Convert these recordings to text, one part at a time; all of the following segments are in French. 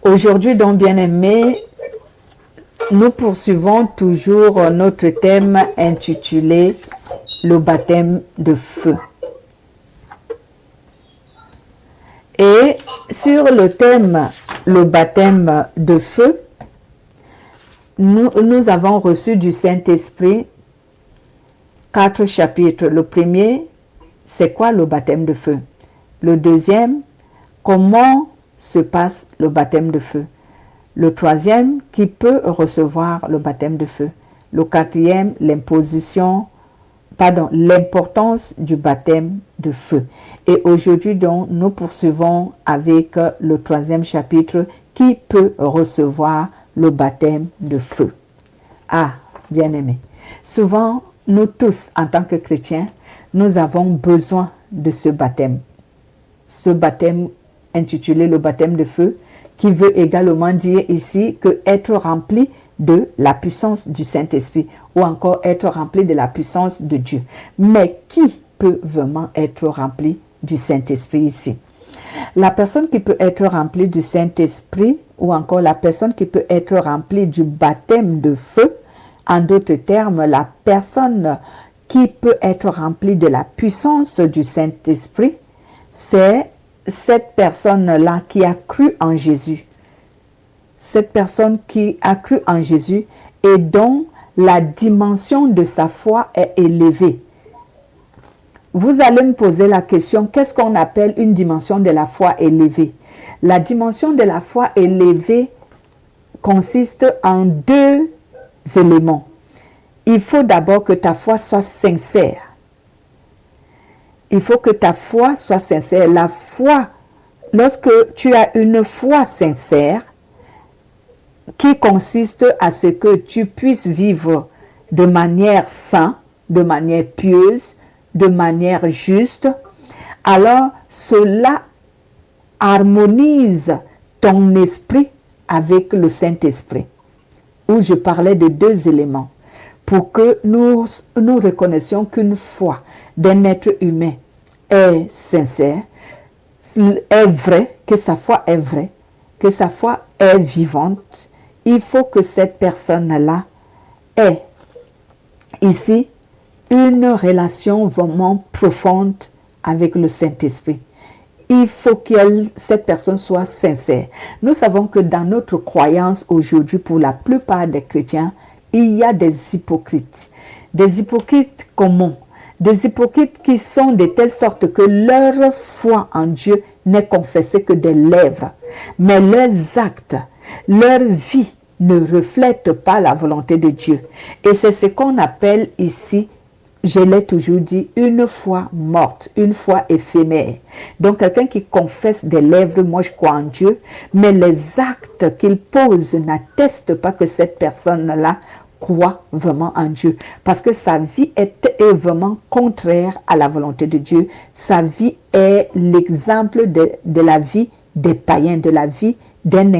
Aujourd'hui, donc, bien-aimés, nous poursuivons toujours notre thème intitulé « Le baptême de feu ». Et sur le thème « Le baptême de feu », nous avons reçu du Saint-Esprit 4 chapitres. Le premier, c'est quoi le baptême de feu? Le deuxième, comment se passe le baptême de feu? Le troisième, qui peut recevoir le baptême de feu? Le quatrième, l'importance du baptême de feu. Et aujourd'hui, donc, nous poursuivons avec le troisième chapitre, qui peut recevoir le baptême de feu. Ah, bien-aimés, souvent, nous tous, en tant que chrétiens, nous avons besoin de ce baptême. Ce baptême intitulé le baptême de feu, qui veut également dire ici que être rempli de la puissance du Saint-Esprit ou encore être rempli de la puissance de Dieu. Mais qui peut vraiment être rempli du Saint-Esprit ici? La personne qui peut être remplie du Saint-Esprit ou encore la personne qui peut être remplie du baptême de feu, en d'autres termes, la personne qui peut être remplie de la puissance du Saint-Esprit, c'est cette personne-là qui a cru en Jésus. Cette personne qui a cru en Jésus et dont la dimension de sa foi est élevée. Vous allez me poser la question, qu'est-ce qu'on appelle une dimension de la foi élevée? La dimension de la foi élevée consiste en deux éléments. Il faut d'abord que ta foi soit sincère. Il faut que ta foi soit sincère. La foi, lorsque tu as une foi sincère, qui consiste à ce que tu puisses vivre de manière saine, de manière pieuse, de manière juste, alors cela harmonise ton esprit avec le Saint-Esprit, où je parlais de deux éléments, pour que nous reconnaissions qu'une foi d'un être humain est sincère, est vraie, que sa foi est vraie, que sa foi est vivante. Il faut que cette personne-là ait ici une relation vraiment profonde avec le Saint-Esprit. Il faut que cette personne soit sincère. Nous savons que dans notre croyance aujourd'hui, pour la plupart des chrétiens, il y a des hypocrites. Des hypocrites comment? Des hypocrites qui sont de telle sorte que leur foi en Dieu n'est confessée que des lèvres. Mais leurs actes, leur vie ne reflètent pas la volonté de Dieu. Et c'est ce qu'on appelle ici, je l'ai toujours dit, une foi morte, une foi éphémère. Donc quelqu'un qui confesse des lèvres, moi je crois en Dieu, mais les actes qu'il pose n'attestent pas que cette personne-là croit vraiment en Dieu. Parce que sa vie est vraiment contraire à la volonté de Dieu. Sa vie est l'exemple de la vie des païens, de la vie d'un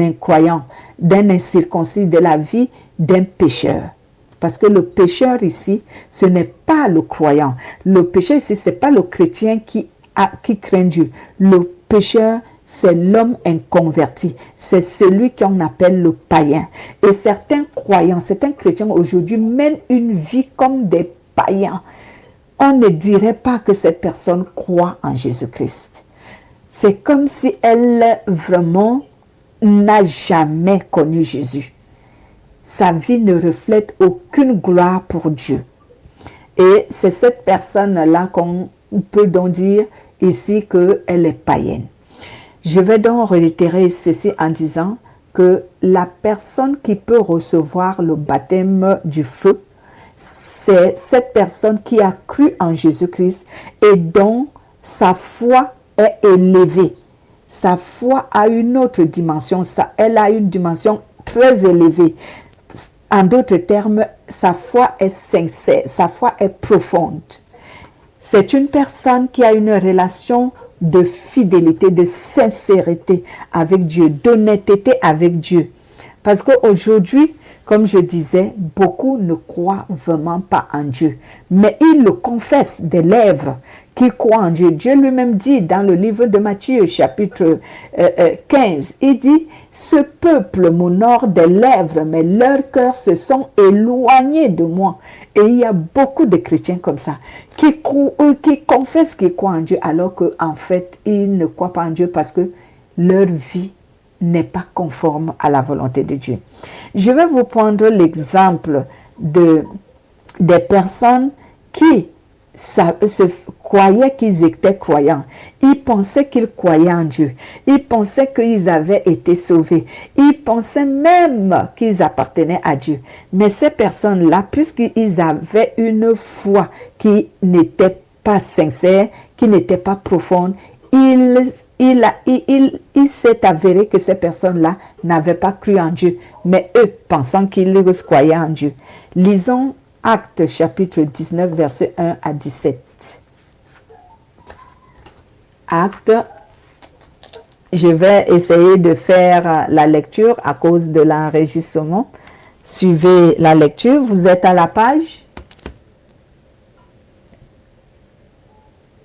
incroyant, d'un incirconcis, de la vie d'un pécheur. Parce que le pécheur ici, ce n'est pas le croyant. Le pécheur ici, ce n'est pas le chrétien qui craint Dieu. Le pécheur, c'est l'homme inconverti. C'est celui qu'on appelle le païen. Et certains croyants, certains chrétiens aujourd'hui mènent une vie comme des païens. On ne dirait pas que cette personne croit en Jésus-Christ. C'est comme si elle vraiment n'a jamais connu Jésus. Sa vie ne reflète aucune gloire pour Dieu. Et c'est cette personne-là qu'on peut donc dire ici qu'elle est païenne. Je vais donc réitérer ceci en disant que la personne qui peut recevoir le baptême du feu, c'est cette personne qui a cru en Jésus-Christ et dont sa foi est élevée. Sa foi a une autre dimension, elle a une dimension très élevée. En d'autres termes, sa foi est sincère, sa foi est profonde. C'est une personne qui a une relation de fidélité, de sincérité avec Dieu, d'honnêteté avec Dieu. Parce qu'aujourd'hui, comme je disais, beaucoup ne croient vraiment pas en Dieu. Mais ils le confessent des lèvres qui croient en Dieu. Dieu lui-même dit dans le livre de Matthieu, chapitre 15, il dit, ce peuple m'honore des lèvres, mais leurs cœurs se sont éloignés de moi. Et il y a beaucoup de chrétiens comme ça, qui confessent qu'ils croient en Dieu, alors qu'en fait, ils ne croient pas en Dieu parce que leur vie n'est pas conforme à la volonté de Dieu. Je vais vous prendre l'exemple des personnes qui se croyaient qu'ils étaient croyants. Ils pensaient qu'ils croyaient en Dieu. Ils pensaient qu'ils avaient été sauvés. Ils pensaient même qu'ils appartenaient à Dieu. Mais ces personnes-là, puisqu'ils avaient une foi qui n'était pas sincère, qui n'était pas profonde, il s'est avéré que ces personnes-là n'avaient pas cru en Dieu, mais eux, pensant qu'ils croyaient en Dieu. Lisons Actes chapitre 19, versets 1 à 17. Actes, je vais essayer de faire la lecture à cause de l'enregistrement. Suivez la lecture, vous êtes à la page?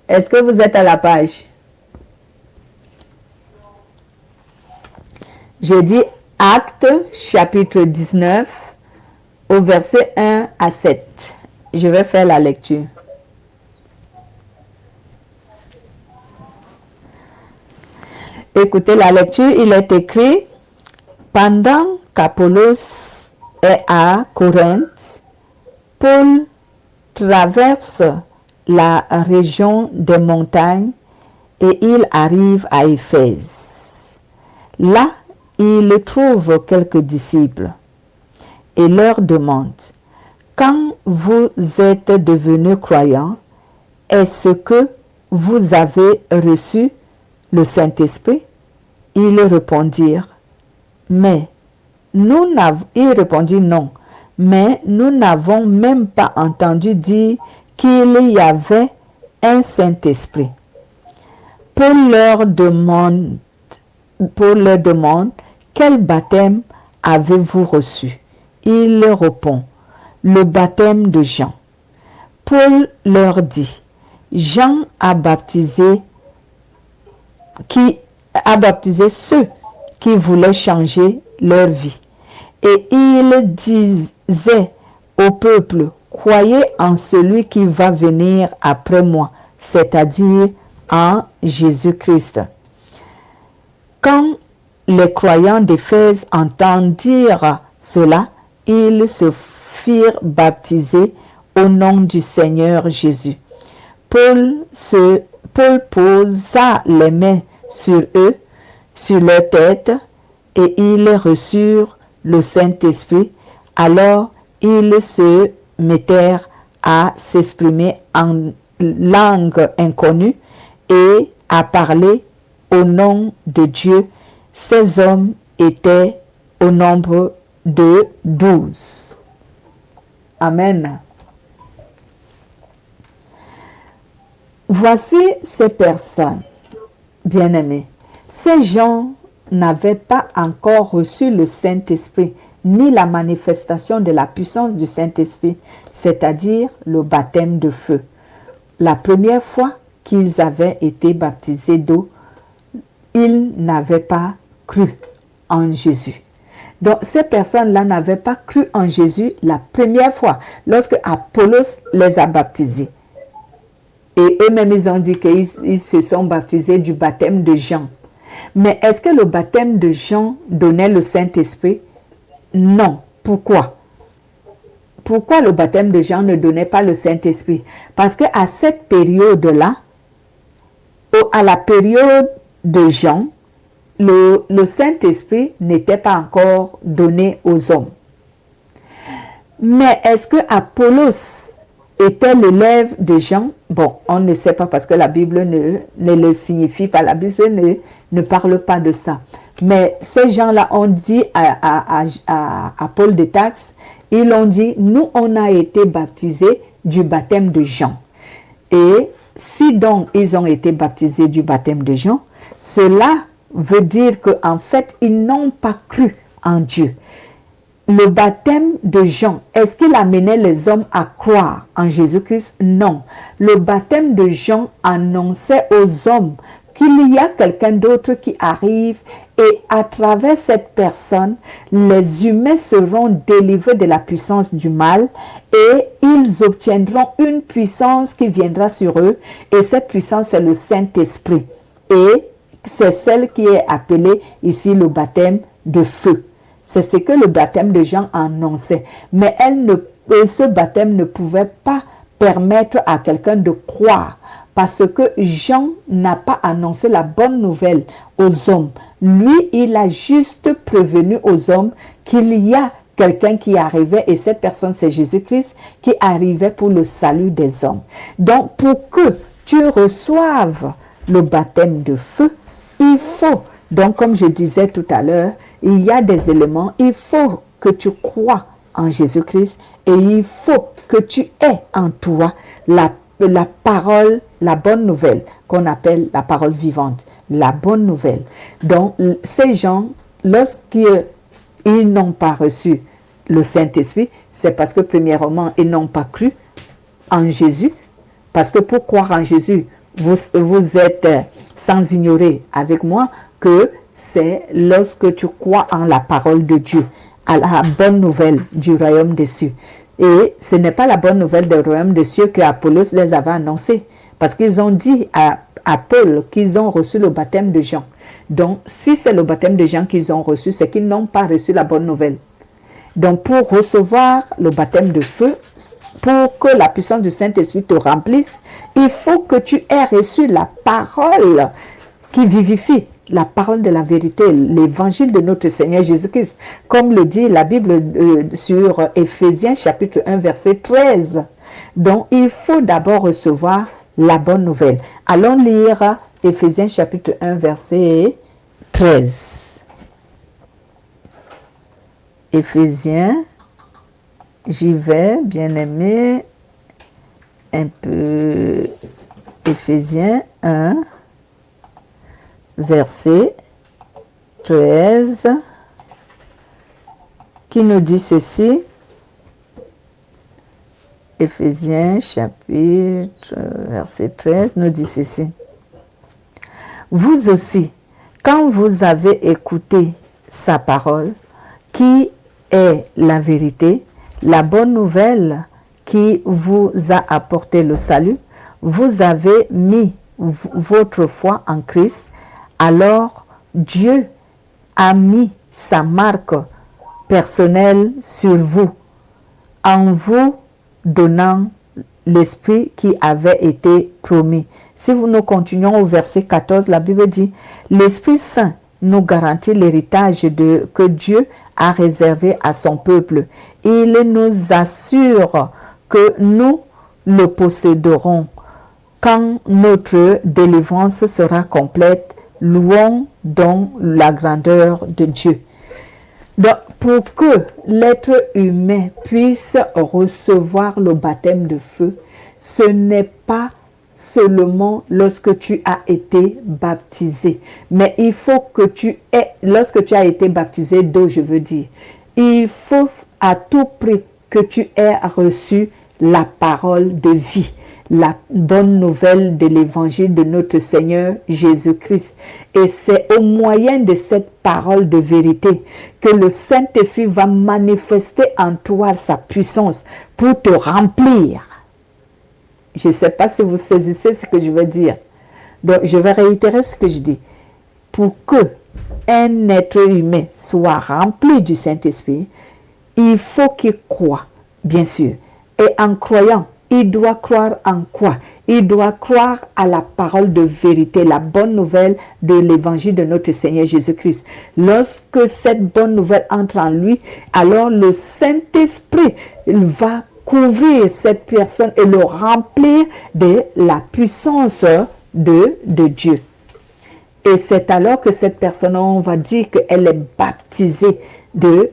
Est-ce que vous êtes à la page? Je dis Actes chapitre 19 au verset 1 à 7. Je vais faire la lecture. Écoutez la lecture, il est écrit, pendant qu'Apollos est à Corinthe, Paul traverse la région des montagnes et il arrive à Éphèse. Là, il trouve quelques disciples et leur demande, quand vous êtes devenus croyants, est-ce que vous avez reçu le Saint-Esprit? Ils répondirent, il répondit non, mais nous n'avons même pas entendu dire qu'il y avait un Saint-Esprit. Paul leur demande, quel baptême avez-vous reçu? Il répond, le baptême de Jean. Paul leur dit, Jean a baptisé ceux qui voulaient changer leur vie. Et il disait au peuple, croyez en celui qui va venir après moi, c'est-à-dire en Jésus-Christ. Quand les croyants d'Éphèse entendirent cela, ils se firent baptiser au nom du Seigneur Jésus. Paul posa les mains sur eux, sur leur tête, et ils reçurent le Saint-Esprit. Alors ils se mettèrent à s'exprimer en langue inconnue et à parler au nom de Dieu. Ces hommes étaient au nombre de 12. Amen. Voici ces personnes, bien-aimés. Ces gens n'avaient pas encore reçu le Saint-Esprit, ni la manifestation de la puissance du Saint-Esprit, c'est-à-dire le baptême de feu. La première fois qu'ils avaient été baptisés d'eau, ils n'avaient pas cru en Jésus. Donc, ces personnes-là n'avaient pas cru en Jésus la première fois, lorsque Apollos les a baptisés. Et eux-mêmes, ils ont dit qu'ils se sont baptisés du baptême de Jean. Mais est-ce que le baptême de Jean donnait le Saint-Esprit? Non. Pourquoi? Pourquoi le baptême de Jean ne donnait pas le Saint-Esprit? Parce qu'à cette période-là, à la période de Jean, le Saint-Esprit n'était pas encore donné aux hommes. Mais est-ce que Apollos était l'élève de Jean? Bon, on ne sait pas parce que la Bible ne le signifie pas. La Bible ne parle pas de ça. Mais ces gens-là ont dit à Paul de Tarse, ils ont dit, nous on a été baptisés du baptême de Jean. Et si donc ils ont été baptisés du baptême de Jean, cela veut dire qu'en fait, ils n'ont pas cru en Dieu. le baptême de Jean, est-ce qu'il amenait les hommes à croire en Jésus-Christ? Non. Le baptême de Jean annonçait aux hommes qu'il y a quelqu'un d'autre qui arrive et à travers cette personne, les humains seront délivrés de la puissance du mal et ils obtiendront une puissance qui viendra sur eux et cette puissance, c'est le Saint-Esprit. Et c'est celle qui est appelée ici le baptême de feu. C'est ce que le baptême de Jean annonçait. Mais ce baptême ne pouvait pas permettre à quelqu'un de croire parce que Jean n'a pas annoncé la bonne nouvelle aux hommes. Lui, il a juste prévenu aux hommes qu'il y a quelqu'un qui arrivait et cette personne, c'est Jésus-Christ qui arrivait pour le salut des hommes. Donc, pour que tu reçoives le baptême de feu, il faut, donc comme je disais tout à l'heure, il y a des éléments, il faut que tu crois en Jésus-Christ et il faut que tu aies en toi la parole, la bonne nouvelle qu'on appelle la parole vivante, la bonne nouvelle. Donc, ces gens, lorsqu'ils n'ont pas reçu le Saint-Esprit, c'est parce que premièrement, ils n'ont pas cru en Jésus, parce que pour croire en Jésus, vous êtes sans ignorer avec moi que c'est lorsque tu crois en la parole de Dieu, à la bonne nouvelle du royaume des cieux. Et ce n'est pas la bonne nouvelle du royaume des cieux que Apollos les avait annoncé, parce qu'ils ont dit à Paul qu'ils ont reçu le baptême de Jean. Donc, si c'est le baptême de Jean qu'ils ont reçu, c'est qu'ils n'ont pas reçu la bonne nouvelle. Donc, pour recevoir le baptême de feu, pour que la puissance du Saint-Esprit te remplisse, il faut que tu aies reçu la parole qui vivifie, la parole de la vérité, l'évangile de notre Seigneur Jésus-Christ, comme le dit la Bible sur Éphésiens chapitre 1 verset 13. Donc, il faut d'abord recevoir la bonne nouvelle. Allons lire Éphésiens chapitre 1 verset 13. Éphésiens, j'y vais, bien-aimé, un peu. Éphésiens 1, verset 13, qui nous dit ceci. Éphésiens chapitre, verset 13, nous dit ceci. Vous aussi, quand vous avez écouté sa parole, qui est la vérité, la bonne nouvelle qui vous a apporté le salut, vous avez mis votre foi en Christ, alors Dieu a mis sa marque personnelle sur vous, en vous donnant l'esprit qui avait été promis. Si nous continuons au verset 14, la Bible dit, l'Esprit Saint nous garantit l'héritage que Dieu a réservé à son peuple. Il nous assure que nous le posséderons quand notre délivrance sera complète. Louons donc la grandeur de Dieu. Donc, pour que l'être humain puisse recevoir le baptême de feu, ce n'est pas seulement lorsque tu as été baptisé, mais il faut que tu aies, lorsque tu as été baptisé d'eau, je veux dire, il faut à tout prix que tu aies reçu la parole de vie, la bonne nouvelle de l'évangile de notre Seigneur Jésus-Christ. Et c'est au moyen de cette parole de vérité que le Saint-Esprit va manifester en toi sa puissance pour te remplir. Je ne sais pas si vous saisissez ce que je veux dire. Donc, je vais réitérer ce que je dis. Pour que un être humain soit rempli du Saint-Esprit, il faut qu'il croie, bien sûr. Et en croyant, il doit croire en quoi? Il doit croire à la parole de vérité, la bonne nouvelle de l'évangile de notre Seigneur Jésus-Christ. Lorsque cette bonne nouvelle entre en lui, alors le Saint-Esprit va couvrir cette personne et le remplir de la puissance de Dieu. Et c'est alors que cette personne, on va dire qu'elle est baptisée de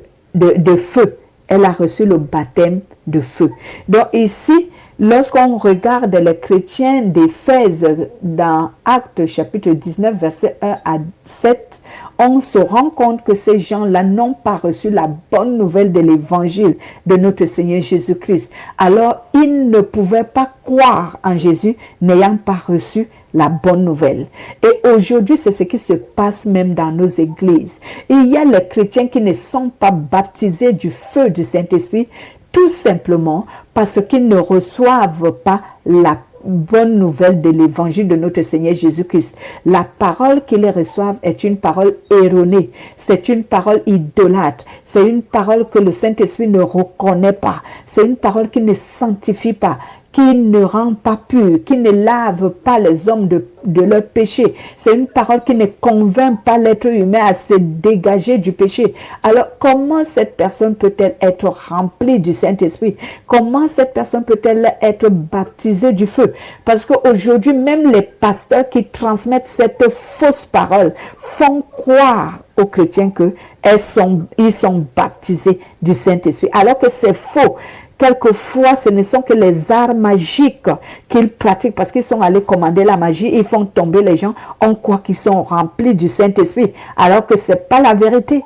feu. Elle a reçu le baptême de feu. Donc ici, Lorsqu'on regarde les chrétiens d'Éphèse dans Actes chapitre 19, verset 1 à 7, on se rend compte que ces gens-là n'ont pas reçu la bonne nouvelle de l'évangile de notre Seigneur Jésus-Christ. Alors, ils ne pouvaient pas croire en Jésus n'ayant pas reçu la bonne nouvelle. Et aujourd'hui, c'est ce qui se passe même dans nos églises. Il y a les chrétiens qui ne sont pas baptisés du feu du Saint-Esprit, tout simplement parce qu'ils ne reçoivent pas la bonne nouvelle de l'évangile de notre Seigneur Jésus-Christ. La parole qu'ils reçoivent est une parole erronée, c'est une parole idolâtre, c'est une parole que le Saint-Esprit ne reconnaît pas, c'est une parole qui ne sanctifie pas, qui ne rend pas pur, qui ne lave pas les hommes de leur péché. C'est une parole qui ne convainc pas l'être humain à se dégager du péché. Alors, comment cette personne peut-elle être remplie du Saint-Esprit? Comment cette personne peut-elle être baptisée du feu? Parce qu'aujourd'hui, même les pasteurs qui transmettent cette fausse parole font croire aux chrétiens qu'ils sont baptisés du Saint-Esprit, alors que c'est faux. Quelquefois, ce ne sont que les arts magiques qu'ils pratiquent parce qu'ils sont allés commander la magie, ils font tomber les gens, on croit qu'ils sont remplis du Saint-Esprit, alors que ce n'est pas la vérité.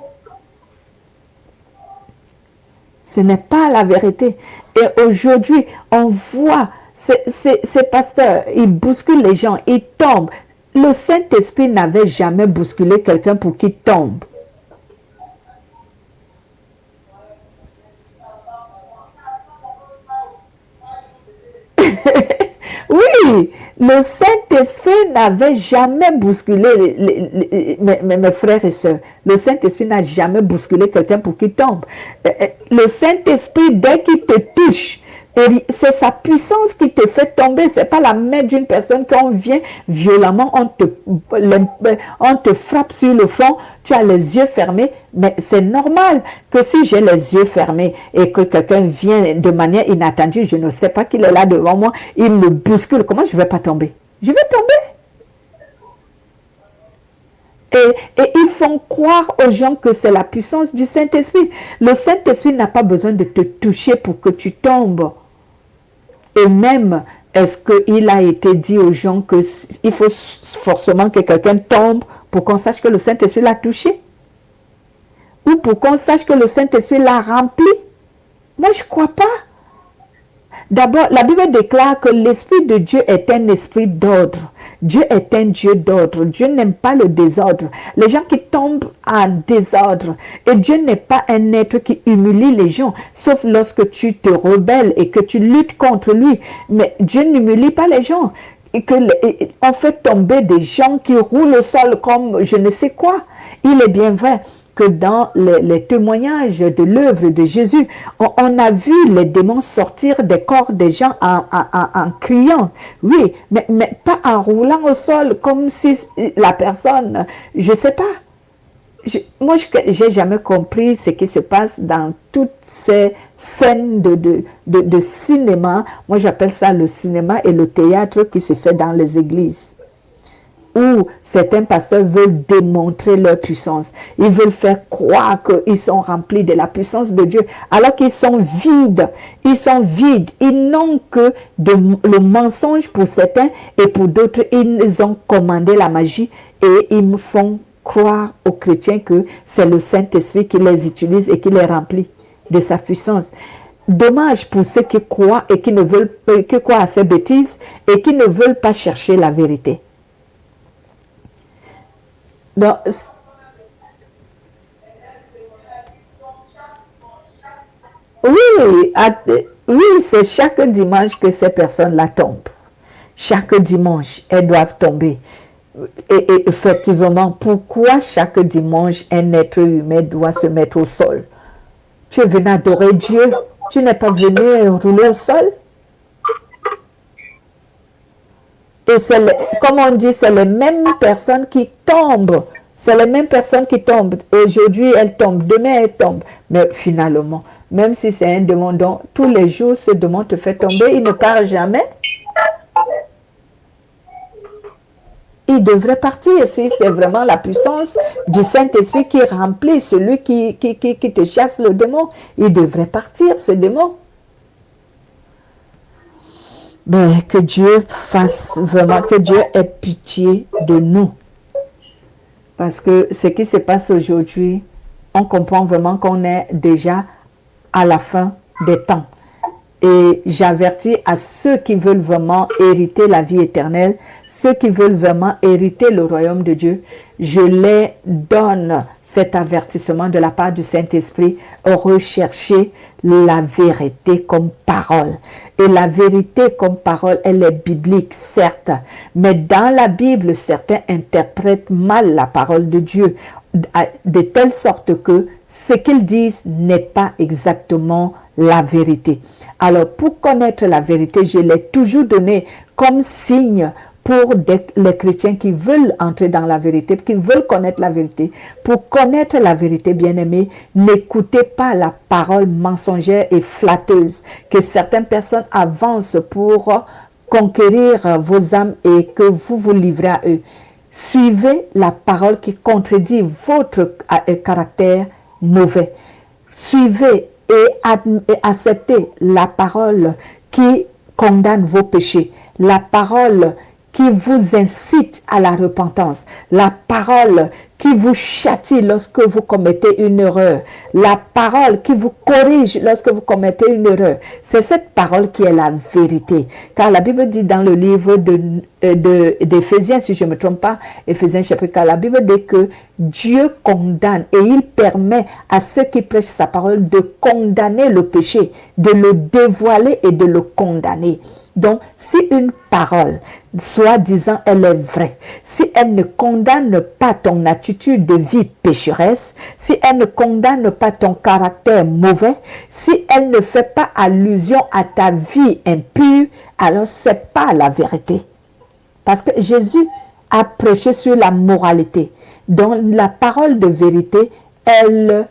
Ce n'est pas la vérité. Et aujourd'hui, on voit ces pasteurs, ils bousculent les gens, ils tombent. Le Saint-Esprit n'avait jamais bousculé quelqu'un pour qu'il tombe. Oui, le Saint-Esprit n'avait jamais bousculé mes frères et sœurs. Le Saint-Esprit n'a jamais bousculé quelqu'un pour qu'il tombe. Le Saint-Esprit, dès qu'il te touche, c'est sa puissance qui te fait tomber. Ce n'est pas la main d'une personne quand on vient violemment, on te frappe sur le front, tu as les yeux fermés. Mais c'est normal que si j'ai les yeux fermés et que quelqu'un vient de manière inattendue, je ne sais pas qu'il est là devant moi, il me bouscule. Comment je ne vais pas tomber? Je vais tomber. Et ils font croire aux gens que c'est la puissance du Saint-Esprit. Le Saint-Esprit n'a pas besoin de te toucher pour que tu tombes. Et même, est-ce qu'il a été dit aux gens qu'il faut forcément que quelqu'un tombe pour qu'on sache que le Saint-Esprit l'a touché? Ou pour qu'on sache que le Saint-Esprit l'a rempli? Moi, je ne crois pas. D'abord, la Bible déclare que l'Esprit de Dieu est un esprit d'ordre. Dieu est un Dieu d'ordre. Dieu n'aime pas le désordre. Les gens qui tombent en désordre. Et Dieu n'est pas un être qui humilie les gens, sauf lorsque tu te rebelles et que tu luttes contre lui. Mais Dieu n'humilie pas les gens. Et on fait tomber des gens qui roulent au sol comme je ne sais quoi. Il est bien vrai que dans les témoignages de l'œuvre de Jésus, on a vu les démons sortir des corps des gens en criant. Oui, mais pas en roulant au sol comme si la personne, je ne sais pas. Moi, je n'ai jamais compris ce qui se passe dans toutes ces scènes de cinéma. Moi, j'appelle ça le cinéma et le théâtre qui se fait dans les églises, où certains pasteurs veulent démontrer leur puissance. Ils veulent faire croire qu'ils sont remplis de la puissance de Dieu, alors qu'ils sont vides. Ils sont vides. Ils n'ont que le mensonge pour certains, et pour d'autres, ils ont commandé la magie et ils me font croire aux chrétiens que c'est le Saint-Esprit qui les utilise et qui les remplit de sa puissance. Dommage pour ceux qui croient et qui ne veulent que croire à ces bêtises et qui ne veulent pas chercher la vérité. Donc, oui, c'est chaque dimanche que ces personnes-là tombent. Chaque dimanche, elles doivent tomber. Et effectivement, pourquoi chaque dimanche un être humain doit se mettre au sol? Tu es venu adorer Dieu, tu n'es pas venu rouler au sol. Et comme on dit, c'est les mêmes personnes qui tombent. C'est les mêmes personnes qui tombent. Aujourd'hui, elles tombent. Demain, elles tombent. Mais finalement, même si c'est un démon dont tous les jours ce démon te fait tomber, il ne part jamais. Il devrait partir si c'est vraiment la puissance du Saint-Esprit qui remplit celui qui te chasse le démon. Il devrait partir, ce démon. Ben, que Dieu fasse vraiment, que Dieu ait pitié de nous. Parce que ce qui se passe aujourd'hui, on comprend vraiment qu'on est déjà à la fin des temps. Et j'avertis à ceux qui veulent vraiment hériter la vie éternelle, ceux qui veulent vraiment hériter le royaume de Dieu, je les donne cet avertissement de la part du Saint-Esprit, rechercher la vérité comme parole. Et la vérité comme parole, elle est biblique, certes, mais dans la Bible, certains interprètent mal la parole de Dieu, de telle sorte que ce qu'ils disent n'est pas exactement la vérité. Alors, pour connaître la vérité, je l'ai toujours donné comme signe pour les chrétiens qui veulent entrer dans la vérité, qui veulent connaître la vérité. Pour connaître la vérité, bien-aimés, n'écoutez pas la parole mensongère et flatteuse que certaines personnes avancent pour conquérir vos âmes et que vous vous livrez à eux. Suivez la parole qui contredit votre caractère mauvais. Suivez et acceptez la parole qui condamne vos péchés, la parole qui vous incite à la repentance, la parole qui vous châtie lorsque vous commettez une erreur, la parole qui vous corrige lorsque vous commettez une erreur. C'est cette parole qui est la vérité. Car la Bible dit dans le livre d'Éphésiens, si je ne me trompe pas, Éphésiens chapitre 4, la Bible dit que Dieu condamne et il permet à ceux qui prêchent sa parole de condamner le péché, de le dévoiler et de le condamner. Donc, si une parole, soi-disant, elle est vraie, si elle ne condamne pas ton attitude de vie pécheresse, si elle ne condamne pas ton caractère mauvais, si elle ne fait pas allusion à ta vie impure, alors ce n'est pas la vérité. Parce que Jésus a prêché sur la moralité. Donc, la parole de vérité, elle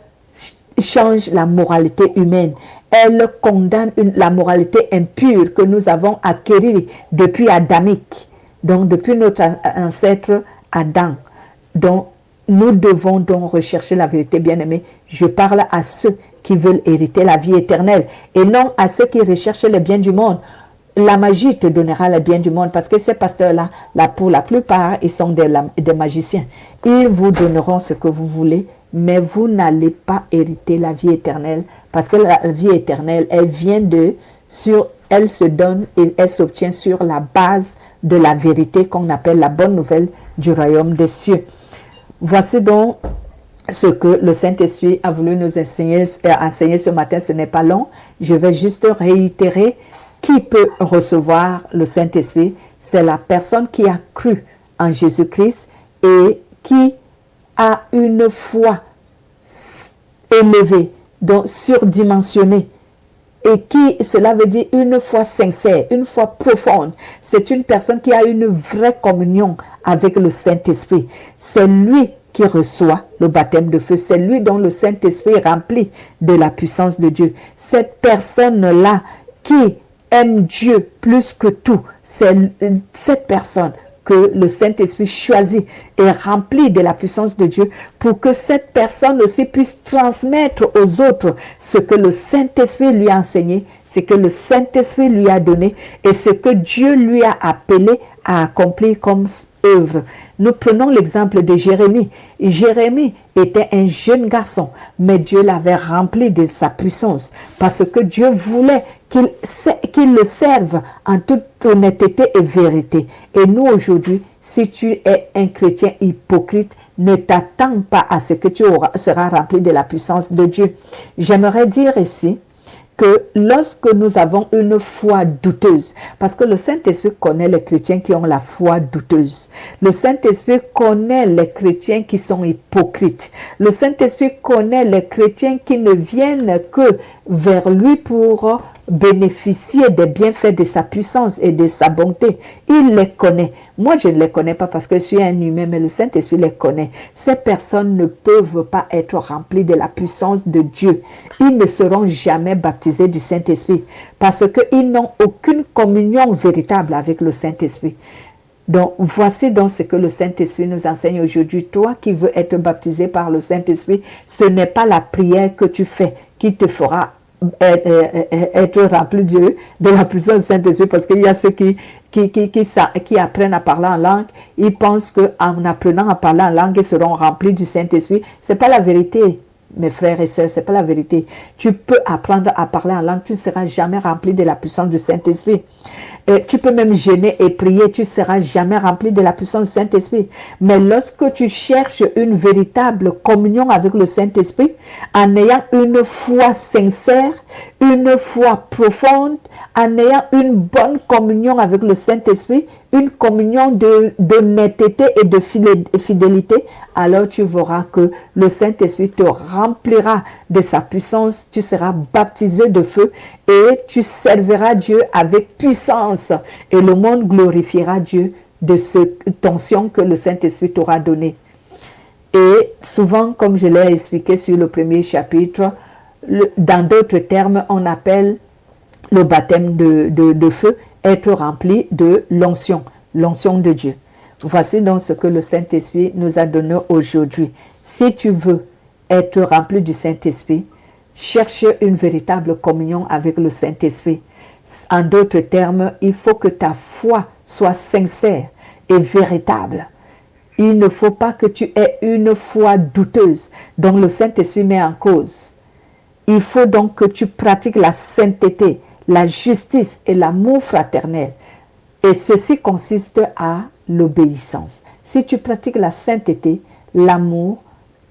change la moralité humaine. Elle condamne la moralité impure que nous avons acquérie depuis Adamique, donc depuis notre ancêtre Adam. Donc, nous devons donc rechercher la vérité, bien-aimés. Je parle à ceux qui veulent hériter la vie éternelle et non à ceux qui recherchent les biens du monde. La magie te donnera les biens du monde parce que ces pasteurs-là, pour la plupart, ils sont des magiciens. Ils vous donneront ce que vous voulez, mais vous n'allez pas hériter la vie éternelle parce que la vie éternelle, elle vient elle se donne et elle s'obtient sur la base de la vérité qu'on appelle la bonne nouvelle du royaume des cieux. Voici donc ce que le Saint-Esprit a voulu nous enseigner ce matin. Ce n'est pas long. Je vais juste réitérer qui peut recevoir le Saint-Esprit. C'est la personne qui a cru en Jésus-Christ et qui a une foi élevée, donc surdimensionnée. Et cela veut dire une foi sincère, une foi profonde. C'est une personne qui a une vraie communion avec le Saint-Esprit. C'est lui qui reçoit le baptême de feu. C'est lui dont le Saint-Esprit remplit de la puissance de Dieu. Cette personne-là qui aime Dieu plus que tout, c'est cette personne que le Saint-Esprit choisit et remplit de la puissance de Dieu pour que cette personne aussi puisse transmettre aux autres ce que le Saint-Esprit lui a enseigné, ce que le Saint-Esprit lui a donné et ce que Dieu lui a appelé à accomplir comme œuvre. Nous prenons l'exemple de Jérémie. Jérémie était un jeune garçon, mais Dieu l'avait rempli de sa puissance parce que Dieu voulait qu'il le serve en toute honnêteté et vérité. Et nous aujourd'hui, si tu es un chrétien hypocrite, ne t'attends pas à ce que tu seras rempli de la puissance de Dieu. J'aimerais dire ici que lorsque nous avons une foi douteuse, parce que le Saint-Esprit connaît les chrétiens qui ont la foi douteuse, le Saint-Esprit connaît les chrétiens qui sont hypocrites, le Saint-Esprit connaît les chrétiens qui ne viennent que vers lui pour bénéficier des bienfaits de sa puissance et de sa bonté. Il les connaît. Moi, je ne les connais pas parce que je suis un humain, mais le Saint-Esprit les connaît. Ces personnes ne peuvent pas être remplies de la puissance de Dieu. Ils ne seront jamais baptisés du Saint-Esprit parce qu'ils n'ont aucune communion véritable avec le Saint-Esprit. Donc, voici donc ce que le Saint-Esprit nous enseigne aujourd'hui. Toi qui veux être baptisé par le Saint-Esprit, ce n'est pas la prière que tu fais qui te fera être rempli de la puissance du Saint-Esprit, parce qu'il y a ceux qui apprennent à parler en langue, ils pensent qu'en apprenant à parler en langue, ils seront remplis du Saint-Esprit. Ce n'est pas la vérité, mes frères et sœurs, ce n'est pas la vérité. Tu peux apprendre à parler en langue, tu ne seras jamais rempli de la puissance du Saint-Esprit. Tu peux même jeûner et prier, tu ne seras jamais rempli de la puissance du Saint-Esprit. Mais lorsque tu cherches une véritable communion avec le Saint-Esprit, en ayant une foi sincère, une foi profonde, en ayant une bonne communion avec le Saint-Esprit, une communion d'honnêteté et de fidélité, alors tu verras que le Saint-Esprit te remplira de sa puissance, tu seras baptisé de feu et tu serviras Dieu avec puissance. Et le monde glorifiera Dieu de cette onction que le Saint-Esprit t'aura donnée. Et souvent, comme je l'ai expliqué sur le premier chapitre, dans d'autres termes, on appelle le baptême de feu être rempli de l'onction de Dieu. Voici donc ce que le Saint-Esprit nous a donné aujourd'hui. Si tu veux être rempli du Saint-Esprit, cherche une véritable communion avec le Saint-Esprit. En d'autres termes, il faut que ta foi soit sincère et véritable. Il ne faut pas que tu aies une foi douteuse dont le Saint-Esprit met en cause. Il faut donc que tu pratiques la sainteté, la justice et l'amour fraternel. Et ceci consiste à l'obéissance. Si tu pratiques la sainteté, l'amour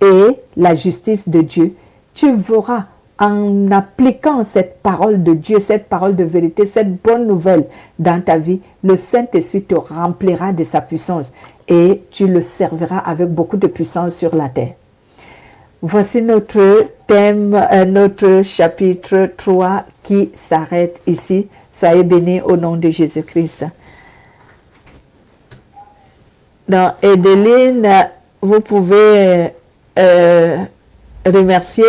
et la justice de Dieu, tu verras en appliquant cette parole de Dieu, cette parole de vérité, cette bonne nouvelle dans ta vie, le Saint-Esprit te remplira de sa puissance et tu le serviras avec beaucoup de puissance sur la terre. Voici notre thème, notre chapitre 3 qui s'arrête ici. Soyez bénis au nom de Jésus-Christ. Donc, Edeline, vous pouvez remercier